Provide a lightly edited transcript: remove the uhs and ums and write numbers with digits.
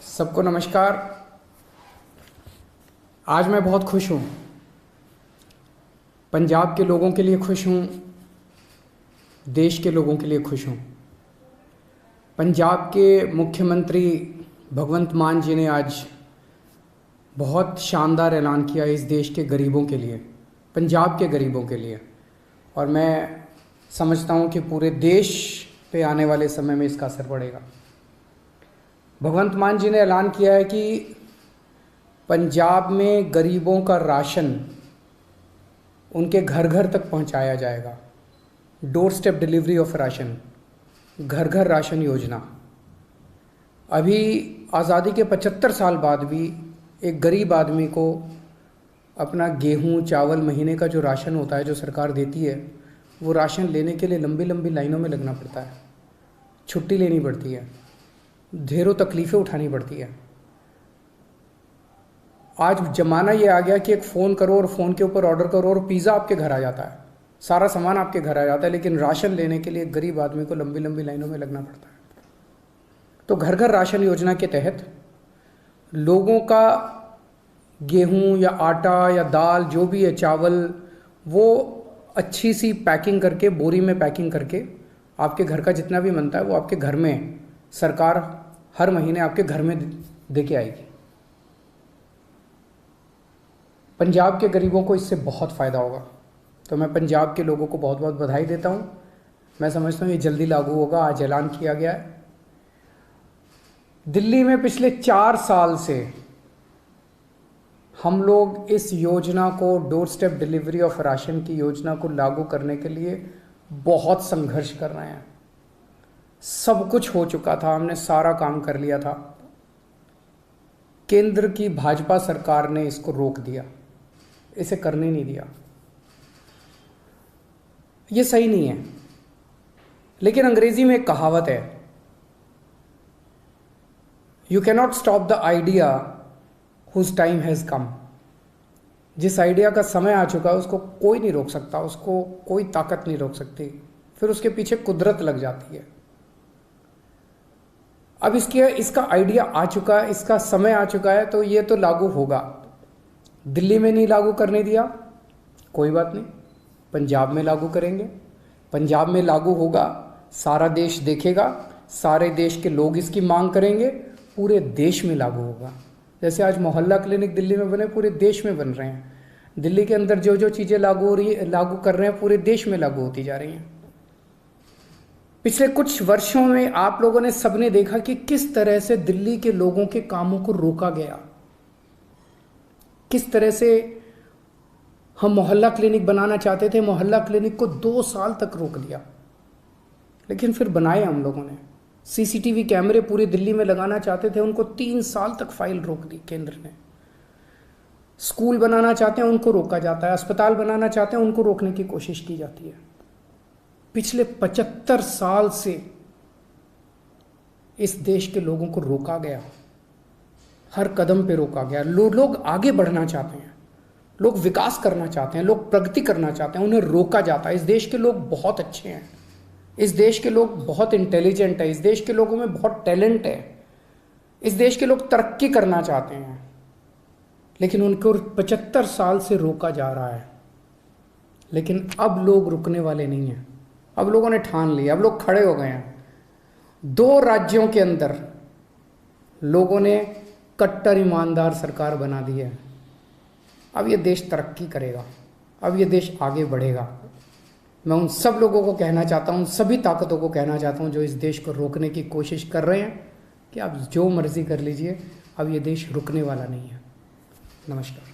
सबको नमस्कार। आज मैं बहुत खुश हूँ। पंजाब के लोगों के लिए खुश हूँ, देश के लोगों के लिए खुश हूँ। पंजाब के मुख्यमंत्री भगवंत मान जी ने आज बहुत शानदार ऐलान किया इस देश के गरीबों के लिए, पंजाब के गरीबों के लिए, और मैं समझता हूँ कि पूरे देश पे आने वाले समय में इसका असर पड़ेगा। भगवंत मान जी ने ऐलान किया है कि पंजाब में गरीबों का राशन उनके घर घर तक पहुंचाया जाएगा। Door step delivery of ration, घर घर राशन योजना। अभी आज़ादी के 75 साल बाद भी एक गरीब आदमी को अपना गेहूं चावल महीने का जो राशन होता है, जो सरकार देती है, वो राशन लेने के लिए लंबी लंबी लाइनों में लगना पड़ता है, छुट्टी लेनी पड़ती है, ढेरों तकलीफ़ें उठानी पड़ती है। आज ज़माना ये आ गया कि एक फ़ोन करो और फ़ोन के ऊपर ऑर्डर करो और पिज़्ज़ा आपके घर आ जाता है, सारा सामान आपके घर आ जाता है, लेकिन राशन लेने के लिए गरीब आदमी को लंबी लंबी लाइनों में लगना पड़ता है। तो घर घर राशन योजना के तहत लोगों का गेहूं या आटा या दाल जो भी है, चावल, वो अच्छी सी पैकिंग करके, बोरी में पैकिंग करके आपके घर का जितना भी बनता है वो आपके घर में सरकार हर महीने आपके घर में दे के आएगी। पंजाब के गरीबों को इससे बहुत फ़ायदा होगा। तो मैं पंजाब के लोगों को बहुत बहुत बधाई देता हूँ। मैं समझता हूँ ये जल्दी लागू होगा, आज ऐलान किया गया है। दिल्ली में पिछले 4 साल से हम लोग इस योजना को, door step delivery of ration की योजना को लागू करने के लिए बहुत संघर्ष कर रहे हैं। सब कुछ हो चुका था, हमने सारा काम कर लिया था। केंद्र की भाजपा सरकार ने इसको रोक दिया, इसे करने नहीं दिया। ये सही नहीं है। लेकिन अंग्रेजी में एक कहावत है, you cannot stop the idea whose time has come. जिस आइडिया का समय आ चुका है उसको कोई नहीं रोक सकता, उसको कोई ताकत नहीं रोक सकती, फिर उसके पीछे कुदरत लग जाती है। अब इसका आइडिया आ चुका है, इसका समय आ चुका है, तो ये तो लागू होगा। दिल्ली में नहीं लागू करने दिया, कोई बात नहीं, पंजाब में लागू करेंगे। पंजाब में लागू होगा, सारा देश देखेगा, सारे देश के लोग इसकी मांग करेंगे, पूरे देश में लागू होगा। जैसे आज मोहल्ला क्लिनिक दिल्ली में बने, पूरे देश में बन रहे हैं। दिल्ली के अंदर जो जो चीज़ें लागू कर रहे हैं, पूरे देश में लागू होती जा रही हैं। पिछले कुछ वर्षों में आप लोगों ने सबने देखा कि किस तरह से दिल्ली के लोगों के कामों को रोका गया, किस तरह से हम मोहल्ला क्लिनिक बनाना चाहते थे, मोहल्ला क्लिनिक को 2 साल तक रोक दिया, लेकिन फिर बनाए हम लोगों ने। सीसीटीवी कैमरे पूरी दिल्ली में लगाना चाहते थे, उनको 3 साल तक फाइल रोक दी केंद्र ने। स्कूल बनाना चाहते हैं उनको रोका जाता है, अस्पताल बनाना चाहते हैं उनको रोकने की कोशिश की जाती है। पिछले 75 साल से इस देश के लोगों को रोका गया, हर कदम पे रोका गया। लोग आगे बढ़ना चाहते हैं, लोग विकास करना चाहते हैं, लोग प्रगति करना चाहते हैं, उन्हें रोका जाता है। इस देश के लोग बहुत अच्छे हैं, इस देश के लोग बहुत इंटेलिजेंट है, इस देश के लोगों में बहुत टैलेंट है, इस देश के लोग तरक्की करना चाहते हैं, लेकिन उनको 75 साल से रोका जा रहा है। लेकिन अब लोग रुकने वाले नहीं हैं। अब लोगों ने ठान लिया, अब लोग खड़े हो गए हैं। 2 राज्यों के अंदर लोगों ने कट्टर ईमानदार सरकार बना दी है। अब ये देश तरक्की करेगा, अब ये देश आगे बढ़ेगा। मैं उन सब लोगों को कहना चाहता हूँ, सभी ताकतों को कहना चाहता हूँ जो इस देश को रोकने की कोशिश कर रहे हैं, कि आप जो मर्जी कर लीजिए, अब ये देश रुकने वाला नहीं है। नमस्कार।